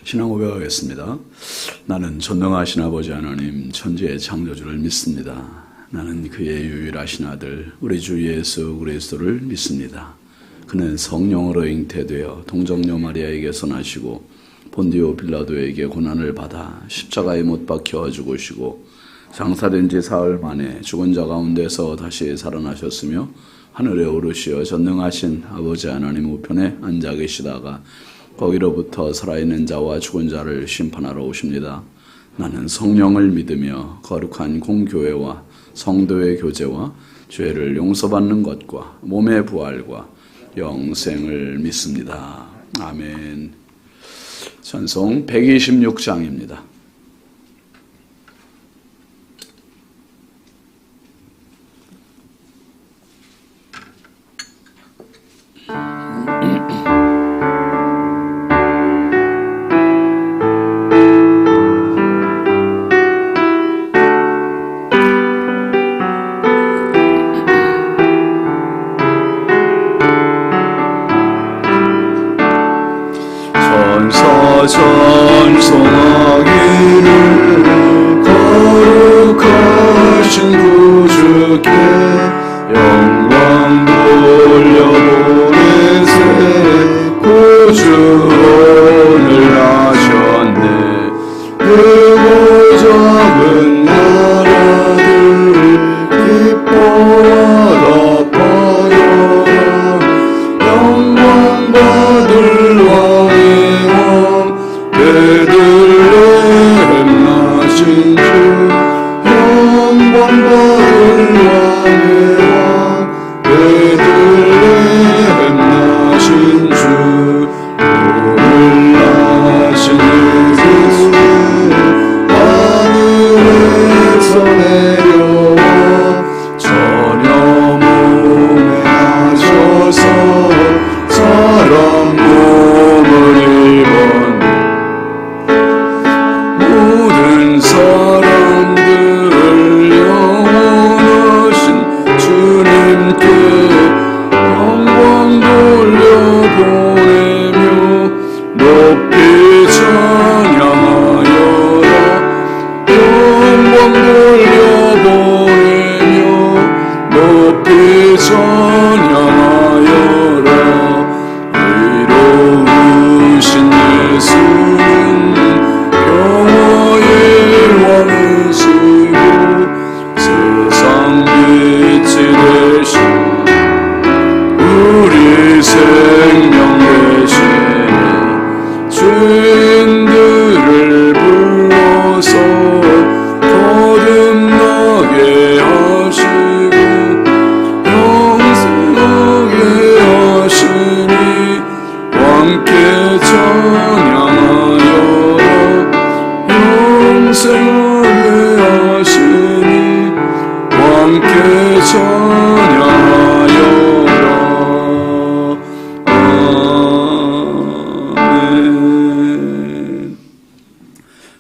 신앙 고백하겠습니다. 나는 전능하신 아버지 하나님 천지의 창조주를 믿습니다. 나는 그의 유일하신 아들 우리 주 예수 그리스도를 믿습니다. 그는 성령으로 잉태되어 동정녀 마리아에게서 나시고 본디오 빌라도에게 고난을 받아 십자가에 못 박혀 죽으시고 장사된 지 사흘 만에 죽은 자 가운데서 다시 살아나셨으며 하늘에 오르시어 전능하신 아버지 하나님 우편에 앉아 계시다가 거기로부터 살아있는 자와 죽은 자를 심판하러 오십니다. 나는 성령을 믿으며 거룩한 공교회와 성도의 교제와 죄를 용서받는 것과 몸의 부활과 영생을 믿습니다. 아멘. 찬송 126장입니다. 찬송하기를 거룩하신 구주께 영광 돌려보내세 구주원을 하셨네. 크고 작은 나라들 기뻐하라 파여라 영광 받을 왕의 베들레헴 나신 주 영광 받을 왕의 왕 베들레헴 나신 주 오늘 나신 예수 하늘에서 내려와 전혀 몸에 하셔서 사람 몸을 입었네. 모든 사람들 영원하신 주님께 영광 돌려보내며 높이 찬양하여라. 영광 돌려보내며 높이 찬양하여라. 의로우신 예수는 평화의 왕이시고 세상 빛이 되신 우리 생명 되시니 죄인들을 불러서 거듭나게 하시고 영생하게 하시니 함께 찬양하여라. 영생하게 하시니 함께 찬양하여라. 아멘.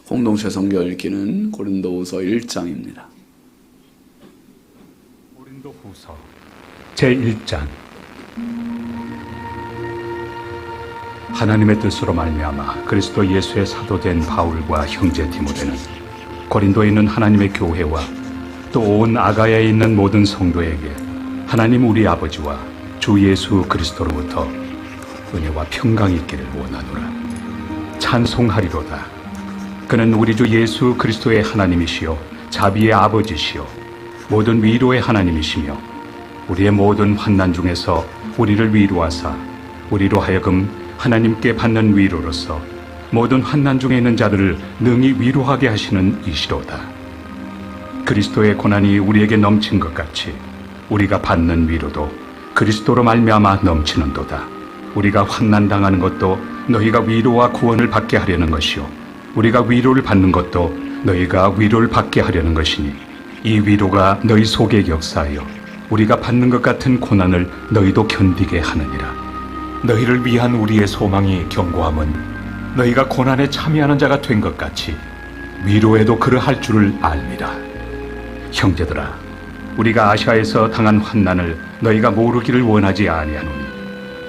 공동체 성경 읽기는 고린도후서 1장입니다. 고린도후서 제1장. 하나님의 뜻으로 말미암아 그리스도 예수의 사도된 바울과 형제 디모데는 고린도에 있는 하나님의 교회와 또 온 아가야에 있는 모든 성도에게 하나님 우리 아버지와 주 예수 그리스도로부터 은혜와 평강이 있기를 원하노라. 찬송하리로다. 그는 우리 주 예수 그리스도의 하나님이시요 자비의 아버지시요 모든 위로의 하나님이시며 우리의 모든 환난 중에서 우리를 위로하사 우리로 하여금 하나님께 받는 위로로서 모든 환난 중에 있는 자들을 능히 위로하게 하시는 이시로다. 그리스도의 고난이 우리에게 넘친 것 같이 우리가 받는 위로도 그리스도로 말미암아 넘치는도다. 우리가 환난 당하는 것도 너희가 위로와 구원을 받게 하려는 것이요 우리가 위로를 받는 것도 너희가 위로를 받게 하려는 것이니 이 위로가 너희 속에 역사하여 우리가 받는 것 같은 고난을 너희도 견디게 하느니라. 너희를 위한 우리의 소망이 견고함은 너희가 고난에 참여하는 자가 된 것 같이 위로에도 그러할 줄을 알미라. 형제들아, 우리가 아시아에서 당한 환난을 너희가 모르기를 원하지 아니하노니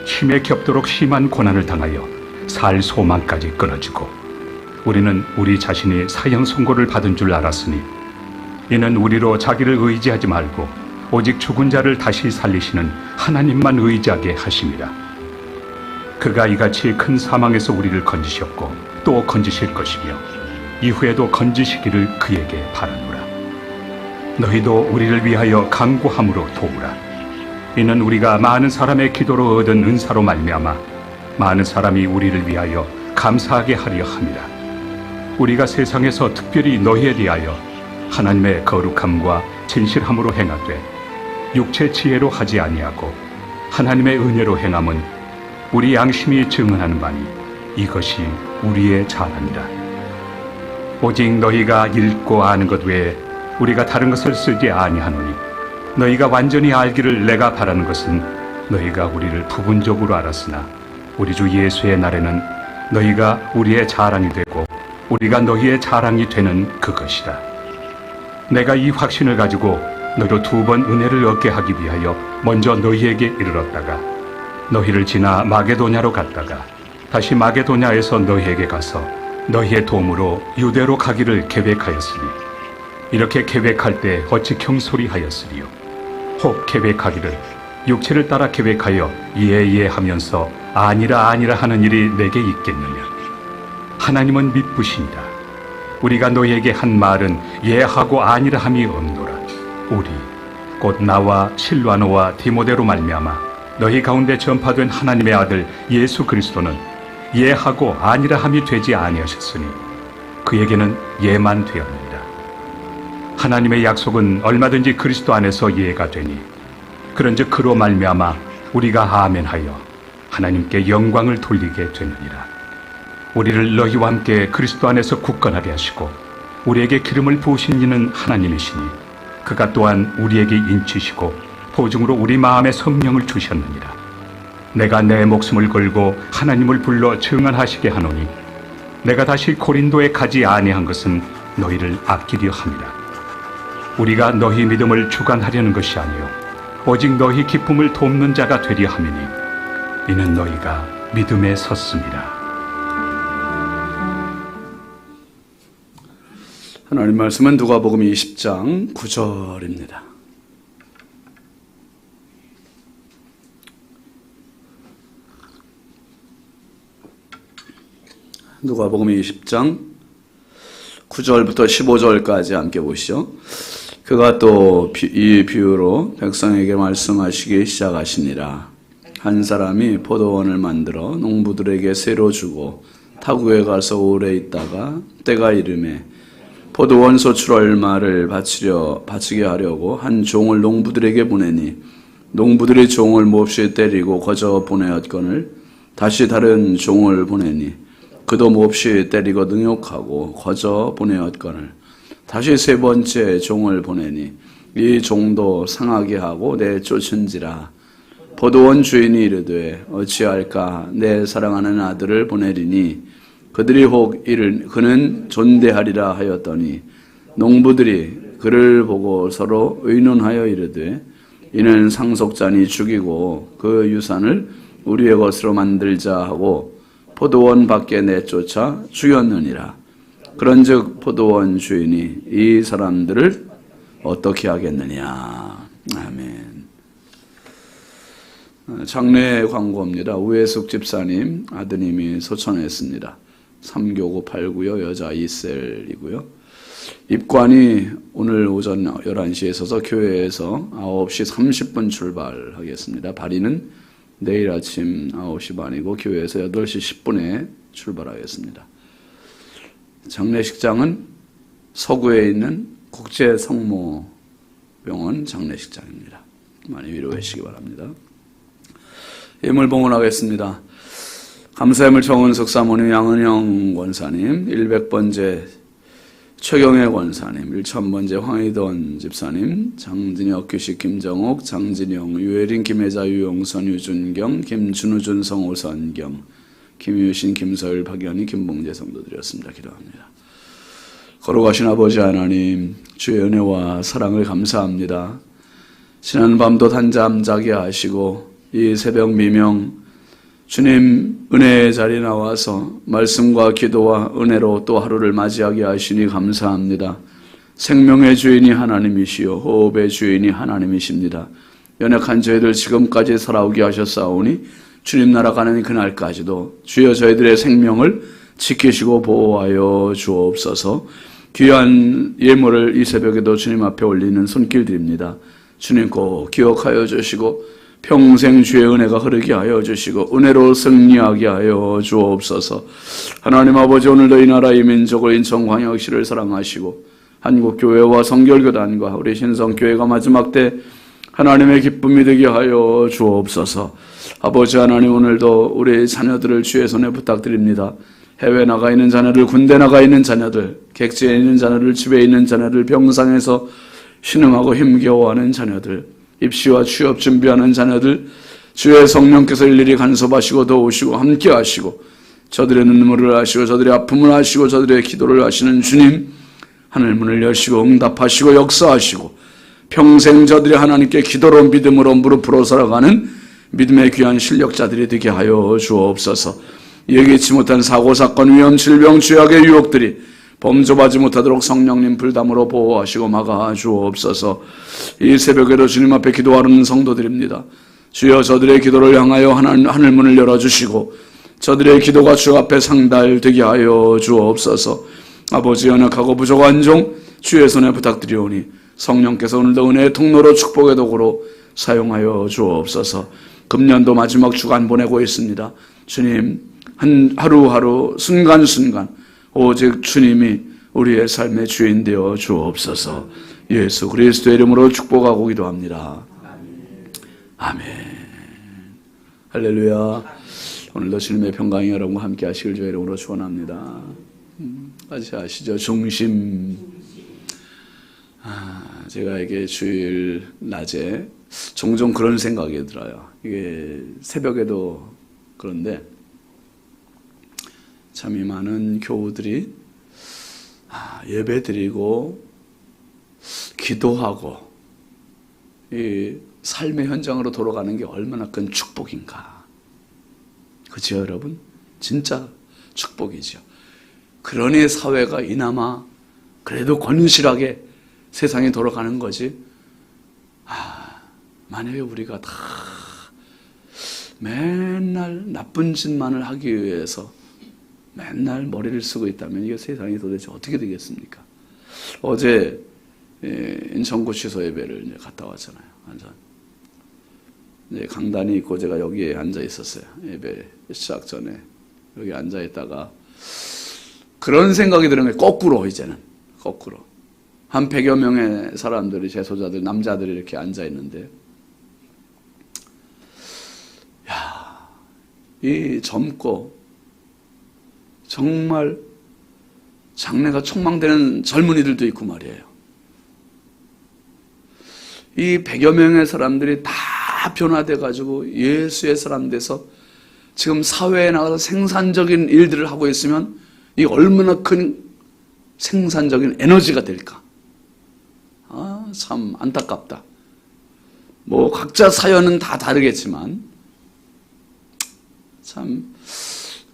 힘에 겹도록 심한 고난을 당하여 살 소망까지 끊어지고 우리는 우리 자신이 사형 선고를 받은 줄 알았으니 이는 우리로 자기를 의지하지 말고 오직 죽은 자를 다시 살리시는 하나님만 의지하게 하심이라. 그가 이같이 큰 사망에서 우리를 건지셨고 또 건지실 것이며 이후에도 건지시기를 그에게 바라노라. 너희도 우리를 위하여 간구함으로 도우라. 이는 우리가 많은 사람의 기도로 얻은 은사로 말미암아 많은 사람이 우리를 위하여 감사하게 하려 함이라. 우리가 세상에서 특별히 너희에 대하여 하나님의 거룩함과 진실함으로 행하되 육체 지혜로 하지 아니하고 하나님의 은혜로 행함은 우리 양심이 증언하는 바니 이것이 우리의 자랑이라. 오직 너희가 읽고 아는 것 외에 우리가 다른 것을 쓰지 아니하노니 너희가 완전히 알기를 내가 바라는 것은 너희가 우리를 부분적으로 알았으나 우리 주 예수의 날에는 너희가 우리의 자랑이 되고 우리가 너희의 자랑이 되는 그것이다. 내가 이 확신을 가지고 너희로 2번 은혜를 얻게 하기 위하여 먼저 너희에게 이르렀다가 너희를 지나 마게도냐로 갔다가 다시 마게도냐에서 너희에게 가서 너희의 도움으로 유대로 가기를 계획하였으니 이렇게 계획할 때 어찌 경솔이하였으리요. 혹 계획하기를 육체를 따라 계획하여 예하면서 아니라 하는 일이 내게 있겠느냐. 하나님은 미쁘시니라. 우리가 너희에게 한 말은 예하고 아니라 함이 없노라. 우리 곧 나와 실와노와 디모데로 말미암아 너희 가운데 전파된 하나님의 아들 예수 그리스도는 예하고 아니라 함이 되지 아니하셨으니 그에게는 예만 되었느니라. 하나님의 약속은 얼마든지 그리스도 안에서 예가 되니 그런즉 그로 말미암아 우리가 아멘하여 하나님께 영광을 돌리게 되느니라. 우리를 너희와 함께 그리스도 안에서 굳건하게 하시고 우리에게 기름을 부으신 이는 하나님이시니 그가 또한 우리에게 인치시고 보증으로 우리 마음에 성령을 주셨느니라. 내가 내 목숨을 걸고 하나님을 불러 증언하시게 하노니 내가 다시 고린도에 가지 아니한 것은 너희를 아끼려 함이라. 우리가 너희 믿음을 주관하려는 것이 아니요 오직 너희 기쁨을 돕는 자가 되려 함이니 이는 너희가 믿음에 섰습니다. 하나님 말씀은 누가복음 20장 9절입니다. 누가복음 20장 9절부터 15절까지 함께 보시죠. 그가 또 이 비유로 백성에게 말씀하시기 시작하시니라. 한 사람이 포도원을 만들어 농부들에게 새로 주고 타국에 가서 오래 있다가 때가 이르매 포도원 소출 얼마를 바치게 하려고 한 종을 농부들에게 보내니 농부들이 종을 몹시 때리고 거저 보내었거늘 다시 다른 종을 보내니 그도 몹시 때리고 능욕하고 거저 보내었거늘 다시 3번째 종을 보내니 이 종도 상하게 하고 내쫓은지라. 포도원 주인이 이르되 어찌할까 내 사랑하는 아들을 보내리니 그들이 혹 이를 그는 존대하리라 하였더니 농부들이 그를 보고 서로 의논하여 이르되 이는 상속자니 죽이고 그 유산을 우리의 것으로 만들자 하고 포도원 밖에 내쫓아 죽였느니라. 그런즉 포도원 주인이 이 사람들을 어떻게 하겠느냐. 아멘. 장례 광고입니다. 우혜숙 집사님 아드님이 소천했습니다. 3교구 8구요 여자 2셀이고요. 입관이 오늘 오전 11시에 있어서 교회에서 9시 30분 출발하겠습니다. 발인은 내일 아침 9시 반이고 교회에서 8시 10분에 출발하겠습니다. 장례식장은 서구에 있는 국제성모병원 장례식장입니다. 많이 위로해 주시기 바랍니다. 예물 봉헌하겠습니다. 감사예물 정은석 사모님, 양은영 권사님, 100번째 최경혜 권사님, 1000번째 황희돈 집사님, 장진혁, 규식, 김정옥, 장진영, 유혜린, 김혜자, 유용선, 유준경, 김준우, 준성, 오선경, 김유신, 김서율, 박연희, 김봉재 성도드렸습니다. 기도합니다. 걸어가신 아버지 하나님, 주의 은혜와 사랑을 감사합니다. 지난 밤도 단잠 자게 하시고 이 새벽 미명 주님 은혜의 자리에 나와서 말씀과 기도와 은혜로 또 하루를 맞이하게 하시니 감사합니다. 생명의 주인이 하나님이시요 호흡의 주인이 하나님이십니다. 연약한 저희들 지금까지 살아오게 하셨사오니 주님 나라 가는 그날까지도 주여 저희들의 생명을 지키시고 보호하여 주옵소서. 귀한 예물을 이 새벽에도 주님 앞에 올리는 손길드립니다. 주님 꼭 기억하여 주시고 평생 주의 은혜가 흐르게 하여 주시고 은혜로 승리하게 하여 주옵소서. 하나님 아버지, 오늘도 이 나라 이 민족을 인천광역시를 사랑하시고 한국교회와 성결교단과 우리 신성교회가 마지막 때 하나님의 기쁨이 되게 하여 주옵소서. 아버지 하나님, 오늘도 우리 자녀들을 주의 손에 부탁드립니다. 해외 나가 있는 자녀들, 군대 나가 있는 자녀들, 객지에 있는 자녀들, 집에 있는 자녀들, 병상에서 신음하고 힘겨워하는 자녀들, 입시와 취업 준비하는 자녀들, 주의 성령께서 일일이 간섭하시고 도우시고 함께 하시고 저들의 눈물을 하시고 저들의 아픔을 하시고 저들의 기도를 하시는 주님, 하늘문을 여시고 응답하시고 역사하시고 평생 저들이 하나님께 기도로 믿음으로 무릎으로 살아가는 믿음의 귀한 실력자들이 되게 하여 주옵소서. 예기치 못한 사고, 사건, 위험, 질병, 죄악의 유혹들이 범접하지 못하도록 성령님 불담으로 보호하시고 막아 주옵소서. 이 새벽에도 주님 앞에 기도하는 성도들입니다. 주여 저들의 기도를 향하여 하늘문을 열어주시고 저들의 기도가 주 앞에 상달되게 하여 주옵소서. 아버지, 연약하고 부족한 종 주의 손에 부탁드리오니 성령께서 오늘도 은혜의 통로로 축복의 도구로 사용하여 주옵소서. 금년도 마지막 주간 보내고 있습니다. 주님, 하루하루 순간순간 오직 주님이 우리의 삶의 주인 되어 주옵소서. 예수 그리스도의 이름으로 축복하고 기도합니다. 아멘. 할렐루야. 오늘도 주님의 평강이 여러분과 함께 하시길 주의 이름으로 축원합니다. 같이 아시죠? 중심. 제가 이게 주일 낮에 종종 그런 생각이 들어요. 이게 새벽에도 그런데 참 이 많은 교우들이 예배 드리고 기도하고 이 삶의 현장으로 돌아가는 게 얼마나 큰 축복인가. 그렇죠, 여러분? 진짜 축복이죠. 그러니 사회가 이나마 그래도 건실하게 세상이 돌아가는 거지. 만약에 우리가 다 맨날 나쁜 짓만을 하기 위해서 맨날 머리를 쓰고 있다면 이게 세상이 도대체 어떻게 되겠습니까? 어제 인천구치소 예배를 이제 갔다 왔잖아요. 이제 강단이 있고 제가 여기에 앉아 있었어요. 예배 시작 전에 여기 앉아 있다가 그런 생각이 드는 거예요. 거꾸로 이제는 거꾸로 한 100여 명의 사람들이 재소자들 남자들이 이렇게 앉아 있는데, 이 젊고 정말 장래가 촉망되는 젊은이들도 있고 말이에요. 이 100여 명의 사람들이 다 변화돼가지고 예수의 사람 돼서 지금 사회에 나가서 생산적인 일들을 하고 있으면 이 얼마나 큰 생산적인 에너지가 될까. 참 안타깝다. 뭐 각자 사연은 다 다르겠지만 참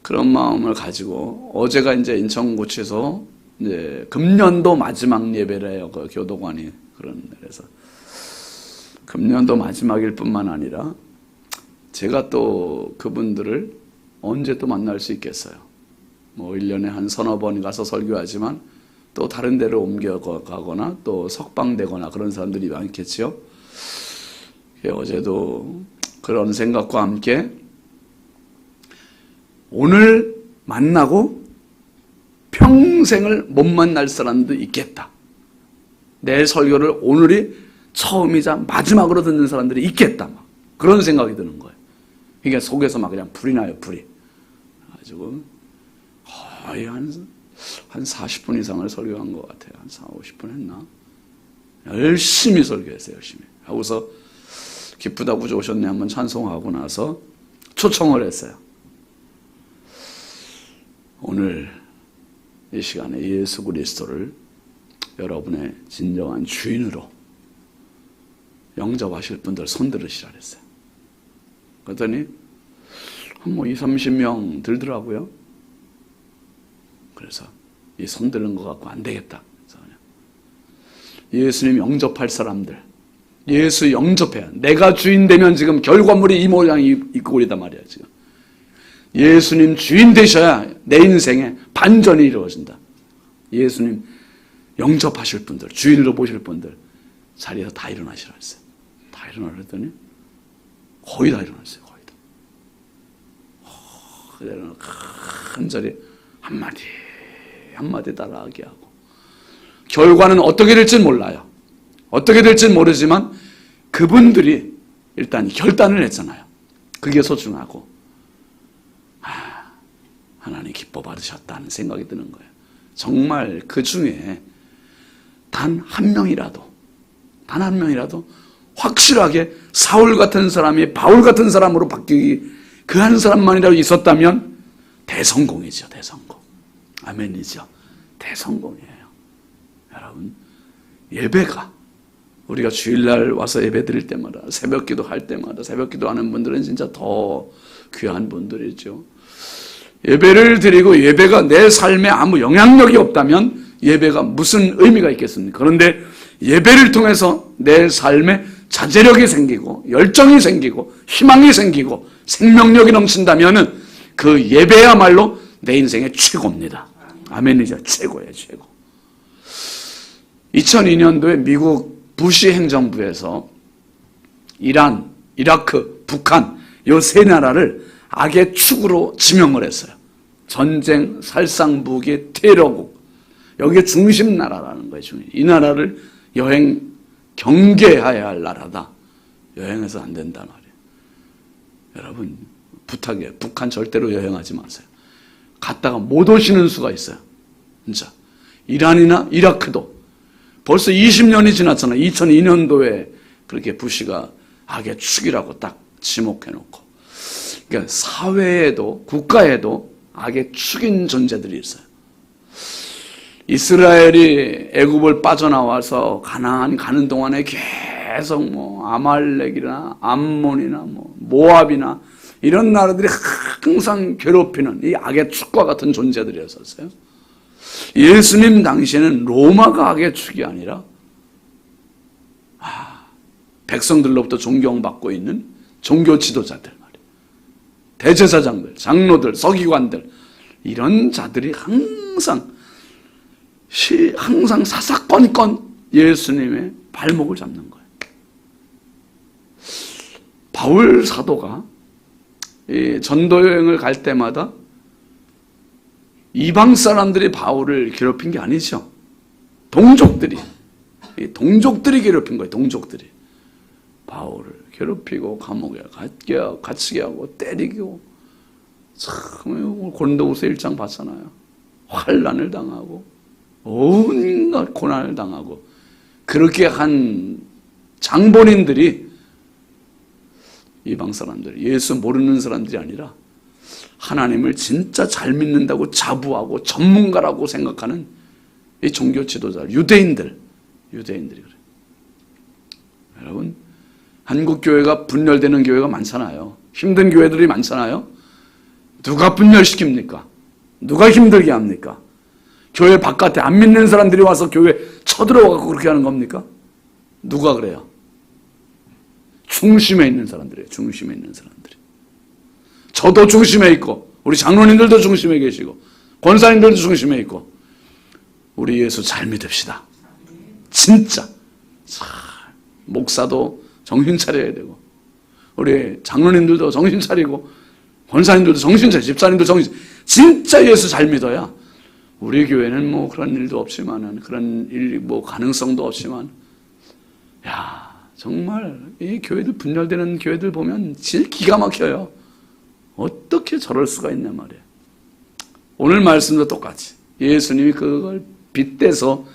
그런 마음을 가지고 어제가 이제 인천구치소 이제 금년도 마지막 예배래요. 그 교도관이 그래서 금년도 마지막일 뿐만 아니라 제가 또 그분들을 언제 또 만날 수 있겠어요. 뭐 1년에 한 서너 번 가서 설교하지만 또 다른 데로 옮겨가거나 또 석방되거나 그런 사람들이 많겠죠. 어제도 그런 생각과 함께 오늘 만나고 평생을 못 만날 사람도 있겠다. 내 설교를 오늘이 처음이자 마지막으로 듣는 사람들이 있겠다. 막 그런 생각이 드는 거예요. 그러니까 속에서 막 그냥 불이 나요, 불이. 그래가지고 거의 한 40분 이상을 설교한 것 같아요. 한 4, 50분 했나? 열심히 설교했어요, 열심히. 하고서 기쁘다고 오셨네 한번 찬송하고 나서 초청을 했어요. 오늘 이 시간에 예수 그리스도를 여러분의 진정한 주인으로 영접하실 분들 손 들으시라 그랬어요. 그랬더니 뭐 20, 30명 들더라고요. 그래서 이 손 드는 것 갖고 안 되겠다. 그래서 그냥 예수님 영접할 사람들, 예수 영접해야. 내가 주인 되면 지금 결과물이 이 모양이 이 꼴이단 말이야 지금. 예수님 주인 되셔야 내 인생에 반전이 이루어진다. 예수님 영접하실 분들, 주인으로 보실 분들 자리에서 다 일어나시라 했어요. 다 일어나랬더니 거의 다 일어났어요. 거의 다. 그대로 큰 자리 한마디 따라하게 하고, 결과는 어떻게 될지 몰라요. 어떻게 될지 모르지만 그분들이 일단 결단을 했잖아요. 그게 소중하고, 하나님 기뻐 받으셨다는 생각이 드는 거예요. 정말 그 중에 단 한 명이라도 확실하게 사울 같은 사람이 바울 같은 사람으로 바뀌기 그 한 사람만이라도 있었다면 대성공이죠. 대성공. 아멘이죠. 대성공이에요. 여러분, 예배가 우리가 주일날 와서 예배 드릴 때마다, 새벽기도 할 때마다, 새벽기도 하는 분들은 진짜 더 귀한 분들이죠. 예배를 드리고 예배가 내 삶에 아무 영향력이 없다면 예배가 무슨 의미가 있겠습니까? 그런데 예배를 통해서 내 삶에 자제력이 생기고 열정이 생기고 희망이 생기고 생명력이 넘친다면 그 예배야말로 내 인생의 최고입니다. 아멘이죠. 최고예요. 최고. 2002년도에 미국 부시 행정부에서 이란, 이라크, 북한 이 세 나라를 악의 축으로 지명을 했어요. 전쟁, 살상무기, 테러국. 여기에 중심 나라라는 거예요. 이 나라를 경계해야 할 나라다. 여행해서 안 된단 말이에요. 여러분, 부탁이에요. 북한 절대로 여행하지 마세요. 갔다가 못 오시는 수가 있어요. 진짜. 이란이나 이라크도 벌써 20년이 지났잖아요. 2002년도에 그렇게 부시가 악의 축이라고 딱 지목해놓고. 그러니까 사회에도 국가에도 악의 축인 존재들이 있어요. 이스라엘이 애굽을 빠져나와서 가나안 가는 동안에 계속 뭐 아말렉이나 암몬이나 뭐 모압이나 이런 나라들이 항상 괴롭히는 이 악의 축과 같은 존재들이었었어요. 예수님 당시에는 로마가 악의 축이 아니라 백성들로부터 존경받고 있는 종교 지도자들 말이에요. 대제사장들, 장로들, 서기관들 이런 자들이 항상 사사건건 예수님의 발목을 잡는 거예요. 바울 사도가 이 전도 여행을 갈 때마다 이방 사람들이 바울을 괴롭힌 게 아니죠. 동족들이 괴롭힌 거예요. 동족들이 바울을 괴롭히고 감옥에 갇히게 하고 때리고, 참 고린도후서 1장 봤잖아요. 환난을 당하고 온갖 고난을 당하고, 그렇게 한 장본인들이 이방 사람들, 예수 모르는 사람들이 아니라 하나님을 진짜 잘 믿는다고 자부하고 전문가라고 생각하는 이 종교 지도자, 유대인들이 그래요. 여러분, 한국 교회가 분열되는 교회가 많잖아요. 힘든 교회들이 많잖아요. 누가 분열시킵니까? 누가 힘들게 합니까? 교회 바깥에 안 믿는 사람들이 와서 교회 쳐들어와서 그렇게 하는 겁니까? 누가 그래요? 중심에 있는 사람들이에요. 중심에 있는 사람들이. 저도 중심에 있고, 우리 장로님들도 중심에 계시고, 권사님들도 중심에 있고, 우리 예수 잘 믿읍시다. 진짜. 목사도 정신 차려야 되고, 우리 장로님들도 정신 차리고, 권사님들도 정신 차리고, 집사님도 정신, 진짜 예수 잘 믿어야 우리 교회는 뭐 그런 일도 없지만은, 그런 일, 뭐 가능성도 없지만, 정말 이 교회들 분열되는 교회들 보면 진짜 기가 막혀요. 어떻게 저럴 수가 있냐 말이에요. 오늘 말씀도 똑같이 예수님이 그걸 빗대서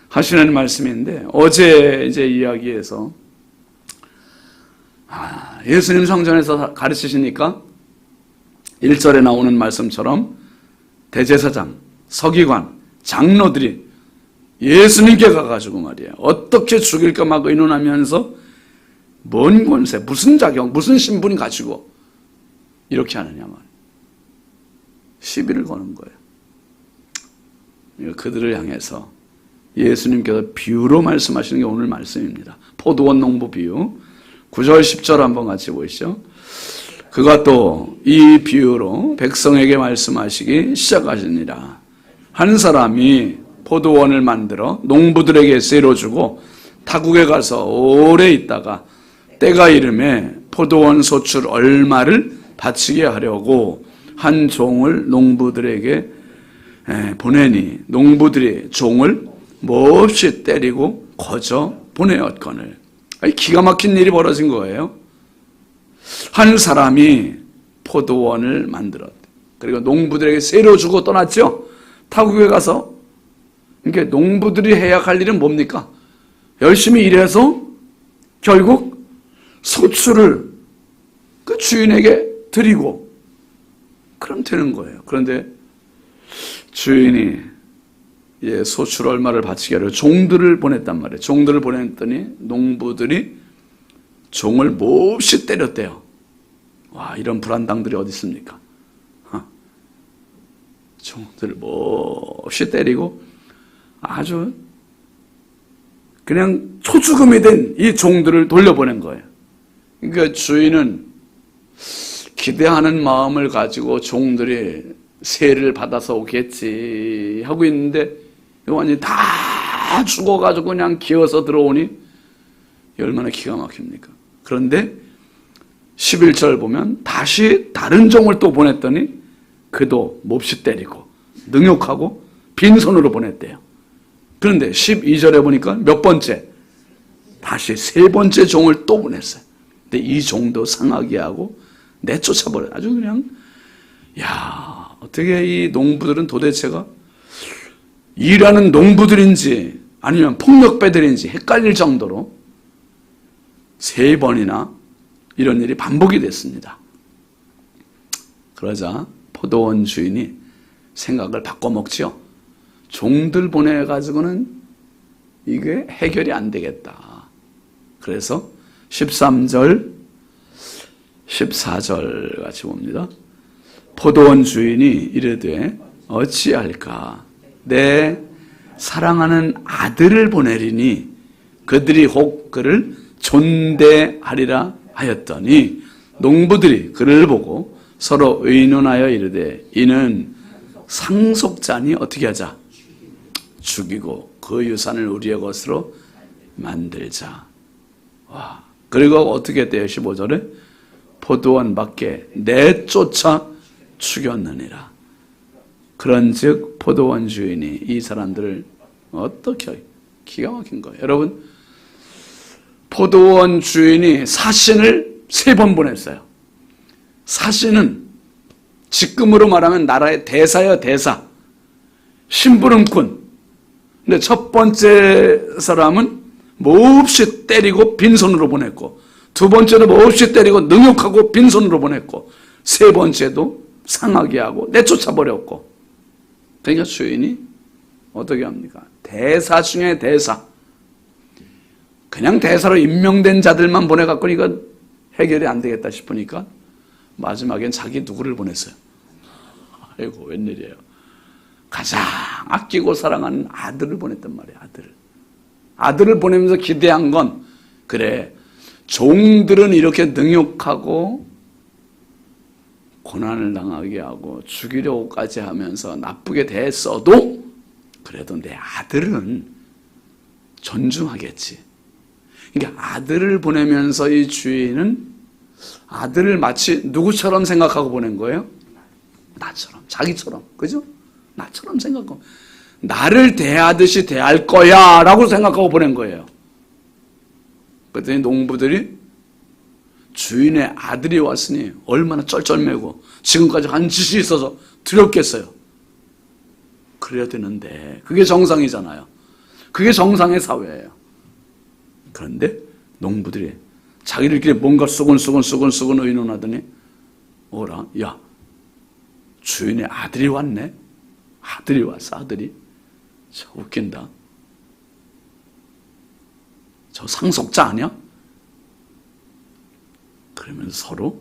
하시는 말씀인데, 어제 이제 이야기에서 예수님 성전에서 가르치시니까 1절에 나오는 말씀처럼 대제사장, 서기관, 장로들이 예수님께 가가지고 말이에요. 어떻게 죽일까 막 의논하면서 뭔 권세, 무슨 자격, 무슨 신분이 가지고 이렇게 하느냐면 시비를 거는 거예요. 그들을 향해서 예수님께서 비유로 말씀하시는 게 오늘 말씀입니다. 포도원 농부 비유. 9절 10절 한번 같이 보시죠. 그가 또 이 비유로 백성에게 말씀하시기 시작하시니라. 한 사람이 포도원을 만들어 농부들에게 쇠로 주고 타국에 가서 오래 있다가 때가 이름에 포도원 소출 얼마를 바치게 하려고 한 종을 농부들에게 보내니 농부들이 종을 몹시 때리고 거저 보내었거늘. 기가 막힌 일이 벌어진 거예요. 한 사람이 포도원을 만들었대. 그리고 농부들에게 쇠로 주고 떠났죠. 타국에 가서. 그러니까 농부들이 해야 할 일은 뭡니까? 열심히 일해서 결국 소출을 그 주인에게 드리고 그럼 되는 거예요. 그런데 주인이 소출 얼마를 바치게 하려 종들을 보냈단 말이에요. 종들을 보냈더니 농부들이 종을 몹시 때렸대요. 와, 이런 불안당들이 어디 있습니까? 종들을 몹시 때리고 아주 그냥 초죽음이 된 이 종들을 돌려보낸 거예요. 그러니까 주인은 기대하는 마음을 가지고 종들이 세를 받아서 오겠지 하고 있는데 완전히 다 죽어가지고 그냥 기어서 들어오니 얼마나 기가 막힙니까? 그런데 11절 보면 다시 다른 종을 또 보냈더니 그도 몹시 때리고 능욕하고 빈손으로 보냈대요. 그런데 12절에 보니까 몇 번째? 다시 세 번째 종을 또 보냈어요. 근데 이 종도 상하게 하고 내쫓아버려요. 아주 그냥 어떻게 이 농부들은 도대체가 일하는 농부들인지 아니면 폭력배들인지 헷갈릴 정도로 3번이나 이런 일이 반복이 됐습니다. 그러자 포도원 주인이 생각을 바꿔먹지요. 종들 보내가지고는 이게 해결이 안 되겠다. 그래서 13절, 14절 같이 봅니다. 포도원 주인이 이르되 어찌할까? 내 사랑하는 아들을 보내리니 그들이 혹 그를 존대하리라 하였더니 농부들이 그를 보고 서로 의논하여 이르되 이는 상속자니 어떻게 하자? 죽이고 그 유산을 우리의 것으로 만들자. 와. 그리고 어떻게 돼요? 15절에 포도원 밖에 내쫓아 죽였느니라. 그런즉 포도원 주인이 이 사람들을 어떻게 기가 막힌 거예요. 여러분, 포도원 주인이 사신을 3번 보냈어요. 사신은 지금으로 말하면 나라의 대사예요, 대사. 심부름꾼. 근데 첫 번째 사람은 몹시 때리고 빈손으로 보냈고, 두 번째도 몹시 때리고 능욕하고 빈손으로 보냈고, 세 번째도 상하게 하고 내쫓아버렸고. 그러니까 주인이 어떻게 합니까? 대사 중에 대사. 그냥 대사로 임명된 자들만 보내갖고 이거 해결이 안 되겠다 싶으니까 마지막엔 자기 누구를 보냈어요? 아이고, 웬일이에요. 가장 아끼고 사랑하는 아들을 보냈단 말이에요. 아들을 보내면서 기대한 건, 그래, 종들은 이렇게 능욕하고 고난을 당하게 하고 죽이려고까지 하면서 나쁘게 대했어도 그래도 내 아들은 존중하겠지. 그러니까 아들을 보내면서 이 주인은 아들을 마치 누구처럼 생각하고 보낸 거예요? 나처럼, 자기처럼, 그죠? 나처럼 생각하고, 나를 대하듯이 대할 거야 라고 생각하고 보낸 거예요. 그랬더니 농부들이 주인의 아들이 왔으니 얼마나 쩔쩔매고 지금까지 한 짓이 있어서 두렵겠어요. 그래야 되는데 그게 정상이잖아요. 그게 정상의 사회예요. 그런데 농부들이 자기들끼리 뭔가 수근수근 의논하더니 뭐라? 야, 주인의 아들이 왔네? 아들이 왔어, 아들이. 저 웃긴다. 저 상속자 아니야? 그러면서 서로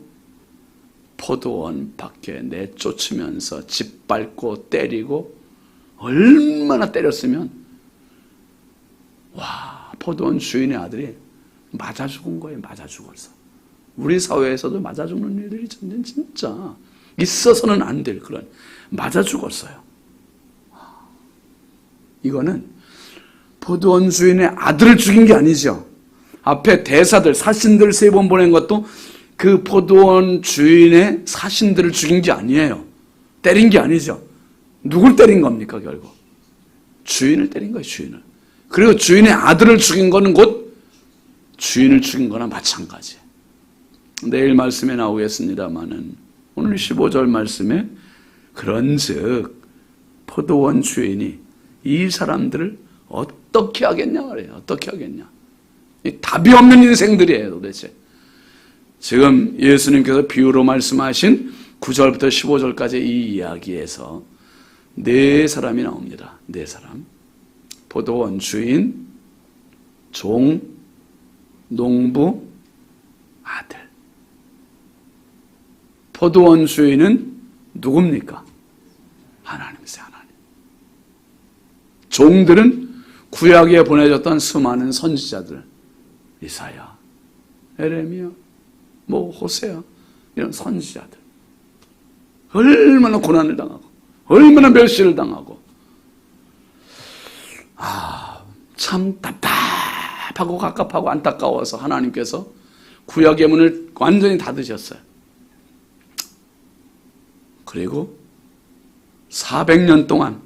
포도원 밖에 내쫓으면서 짓밟고 때리고 얼마나 때렸으면 포도원 주인의 아들이 맞아 죽은 거예요. 맞아 죽었어. 우리 사회에서도 맞아 죽는 일들이 진짜 있어서는 안 될 그런 맞아 죽었어요. 이거는 포도원 주인의 아들을 죽인 게 아니죠. 앞에 대사들, 사신들 3번 보낸 것도 그 포도원 주인의 사신들을 죽인 게 아니에요. 때린 게 아니죠. 누굴 때린 겁니까, 결국? 주인을 때린 거예요, 주인을. 그리고 주인의 아들을 죽인 거는 곧 주인을 죽인 거나 마찬가지. 내일 말씀에 나오겠습니다마는 오늘 15절 말씀에 그런즉 포도원 주인이 이 사람들을 어떻게 하겠냐 말이에요. 어떻게 하겠냐. 답이 없는 인생들이에요, 도대체. 지금 예수님께서 비유로 말씀하신 9절부터 15절까지 이 이야기에서 4사람이 나옵니다. 4사람. 포도원 주인, 종, 농부, 아들. 포도원 주인은 누굽니까? 하나님이세요, 하나님. 종들은 구약에 보내졌던 수많은 선지자들, 이사야, 에레미야, 호세야, 이런 선지자들. 얼마나 고난을 당하고, 얼마나 멸시를 당하고, 참 답답하고 갑갑하고 안타까워서 하나님께서 구약의 문을 완전히 닫으셨어요. 그리고 400년 동안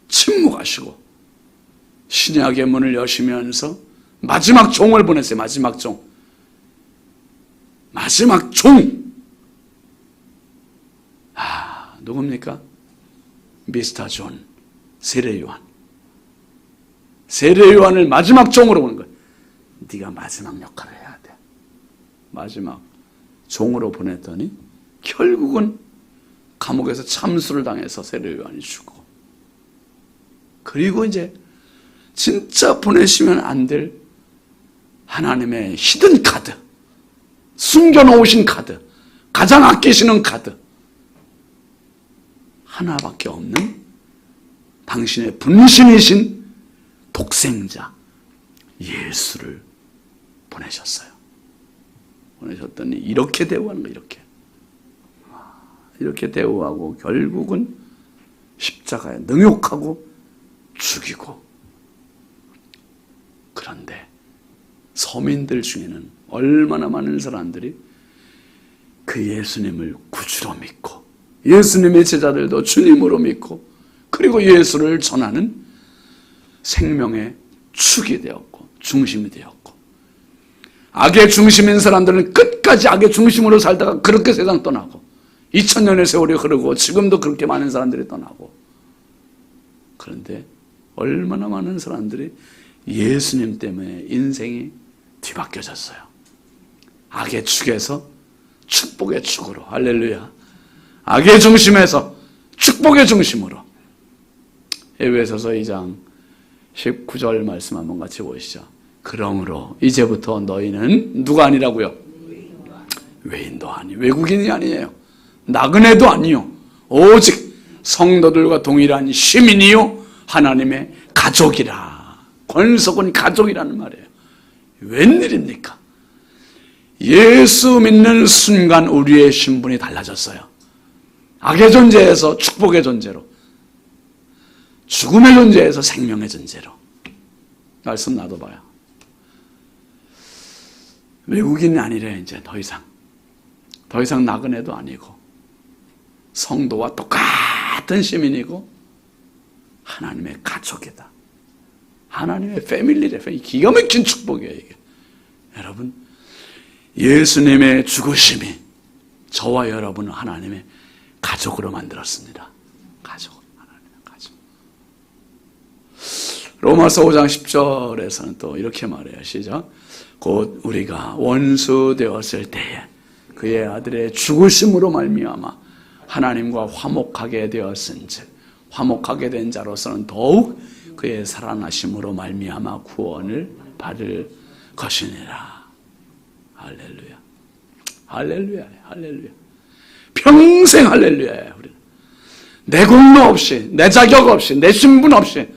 침묵하시고 신약의 문을 여시면서 마지막 종을 보냈어요. 마지막 종. 마지막 종. 누굽니까? 미스터 존, 세례 요한. 세례 요한을 마지막 종으로 보는 거예요. 네가 마지막 역할을 해야 돼. 마지막 종으로 보냈더니 결국은 감옥에서 참수를 당해서 세례 요한이 죽고, 그리고 이제 진짜 보내시면 안 될 하나님의 히든 카드, 숨겨놓으신 카드, 가장 아끼시는 카드 하나밖에 없는 당신의 분신이신 독생자 예수를 보내셨어요. 보내셨더니 이렇게 대우하는 거예요. 이렇게 대우하고 결국은 십자가에 능욕하고 죽이고. 그런데 서민들 중에는 얼마나 많은 사람들이 그 예수님을 구주로 믿고 예수님의 제자들도 주님으로 믿고 그리고 예수를 전하는 생명의 축이 되었고 중심이 되었고, 악의 중심인 사람들은 끝까지 악의 중심으로 살다가 그렇게 세상 떠나고 2000년의 세월이 흐르고 지금도 그렇게 많은 사람들이 떠나고. 그런데 얼마나 많은 사람들이 예수님 때문에 인생이 뒤바뀌어졌어요. 악의 축에서 축복의 축으로. 할렐루야. 악의 중심에서 축복의 중심으로. 에베소서 2장 19절 말씀 한번 같이 보시죠. 그러므로 이제부터 너희는 누가 아니라고요? 외인도 아니, 외국인이 아니에요. 나그네도 아니요. 오직 성도들과 동일한 시민이요 하나님의 가족이라. 권속은 가족이라는 말이에요. 웬일입니까? 예수 믿는 순간 우리의 신분이 달라졌어요. 악의 존재에서 축복의 존재로, 죽음의 존재에서 생명의 존재로. 말씀 놔둬봐요. 외국인이 아니래. 이제 더 이상 나그네도 아니고 성도와 똑같은 시민이고 하나님의 가족이다. 하나님의 패밀리래. 기가 막힌 축복이에요, 이게. 여러분, 예수님의 죽으심이 저와 여러분을 하나님의 가족으로 만들었습니다. 가족, 하나님의 가족. 로마서 5장 10절에서는 또 이렇게 말해요. 시작. 곧 우리가 원수 되었을 때에 그의 아들의 죽으심으로 말미암아 하나님과 화목하게 되었은즉 화목하게 된 자로서는 더욱 그의 살아나심으로 말미암아 구원을 받을 것이니라. 할렐루야. 할렐루야. 할렐루야. 평생 할렐루야예요. 우리는 내 공로 없이, 내 자격 없이, 내 신분 없이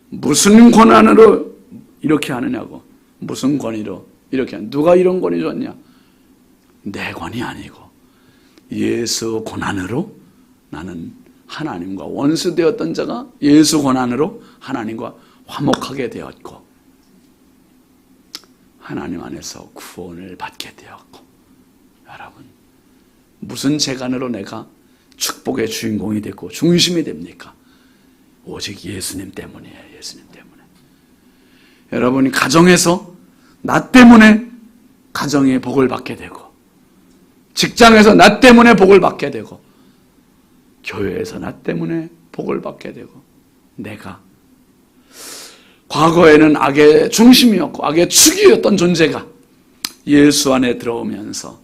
무슨 권한으로 이렇게 하느냐고, 무슨 권위로 이렇게 하느냐. 누가 이런 권위 줬냐? 내 권위 아니고 예수 권한으로 나는 하나님과 원수되었던 자가 예수 권한으로 하나님과 화목하게 되었고 하나님 안에서 구원을 받게 되었고, 여러분 무슨 재간으로 내가 축복의 주인공이 됐고 중심이 됩니까? 오직 예수님 때문이에요. 예수님 때문에. 여러분이 가정에서 나 때문에 가정의 복을 받게 되고, 직장에서 나 때문에 복을 받게 되고, 교회에서 나 때문에 복을 받게 되고, 내가 과거에는 악의 중심이었고 악의 축이었던 존재가 예수 안에 들어오면서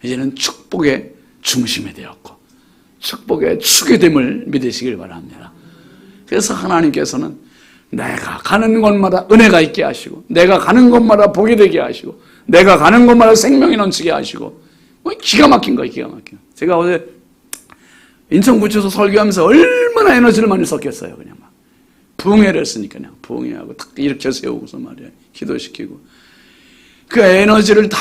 이제는 축복의 중심이 되었고 축복의 축이 됨을 믿으시길 바랍니다. 그래서 하나님께서는 내가 가는 곳마다 은혜가 있게 하시고, 내가 가는 곳마다 복이 되게 하시고, 내가 가는 곳마다 생명이 넘치게 하시고, 기가 막힌 거예요. 기가 막힌. 제가 어제 인천구치소 설교하면서 얼마나 에너지를 많이 썼겠어요. 그냥 막 부흥회를 했으니까요. 부흥회하고 딱 일으켜 세우고서 말이에요. 기도시키고 그 에너지를 다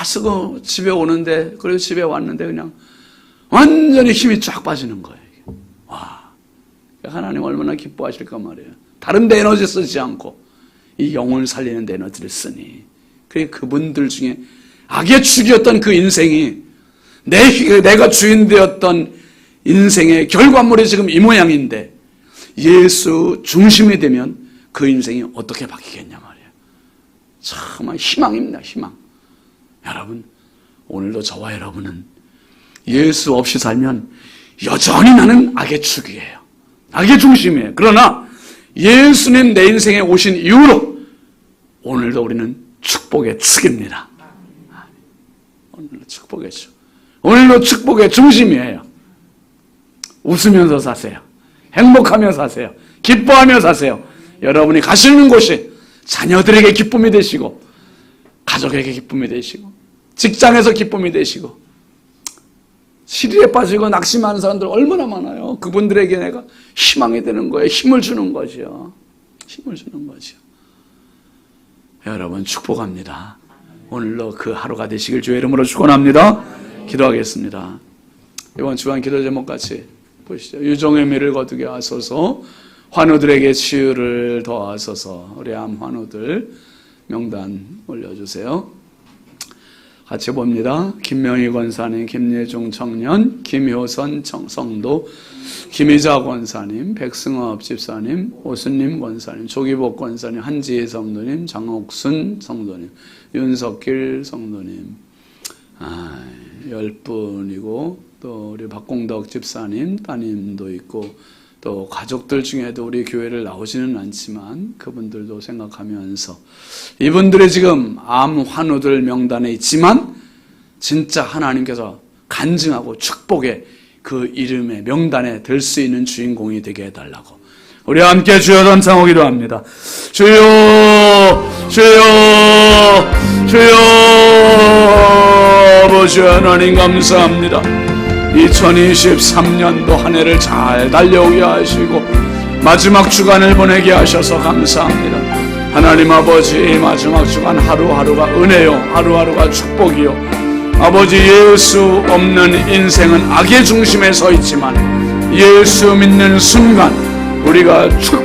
쓰고 집에 오는데, 그리고 집에 왔는데 그냥 완전히 힘이 쫙 빠지는 거예요. 와, 하나님 얼마나 기뻐하실까 말이에요. 다른 데 에너지 쓰지 않고 이 영혼을 살리는 데 에너지를 쓰니, 그분들 중에 악의 축이었던 그 인생이 내가 주인 되었던 인생의 결과물이 지금 이 모양인데, 예수 중심이 되면 그 인생이 어떻게 바뀌겠냐 말이에요. 정말 희망입니다. 희망. 여러분, 오늘도 저와 여러분은 예수 없이 살면 여전히 나는 악의 축이에요. 악의 중심이에요. 그러나 예수님 내 인생에 오신 이후로 오늘도 우리는 축복의 축입니다. 오늘도 축복의 축. 오늘도 축복의 중심이에요. 웃으면서 사세요. 행복하며 사세요. 기뻐하며 사세요. 여러분이 가시는 곳이 자녀들에게 기쁨이 되시고, 가족에게 기쁨이 되시고, 직장에서 기쁨이 되시고, 시리에 빠지고 낙심하는 사람들 얼마나 많아요. 그분들에게 내가 희망이 되는 거예요. 힘을 주는 거죠. 힘을 주는 거죠. 여러분 축복합니다. 오늘도 그 하루가 되시길 주의 이름으로 축원합니다. 기도하겠습니다. 이번 주간 기도 제목 같이 보시죠. 유종의 미를 거두게 하소서, 환우들에게 치유를 더하소서. 우리 암 환우들 명단 올려주세요. 같이 봅니다. 김명희 권사님, 김예중 청년, 김효선 성도, 김희자 권사님, 백승업 집사님, 오순님 권사님, 조기복 권사님, 한지혜 성도님, 장옥순 성도님, 윤석길 성도님, 10분이고 또 우리 박공덕 집사님 따님도 있고, 또 가족들 중에도 우리 교회를 나오지는 않지만 그분들도 생각하면서, 이분들이 지금 암 환우들 명단에 있지만 진짜 하나님께서 간증하고 축복의 그 이름의 명단에 들 수 있는 주인공이 되게 해달라고 우리 함께 주여 감사하고 기도합니다. 주여, 주여, 주여. 아버지 하나님 감사합니다. 2023년도 한 해를 잘 달려오게 하시고 마지막 주간을 보내게 하셔서 감사합니다. 하나님 아버지, 마지막 주간 하루하루가 은혜요, 하루하루가 축복이요. 아버지, 예수 없는 인생은 악의 중심에 서 있지만 예수 믿는 순간 우리가 축복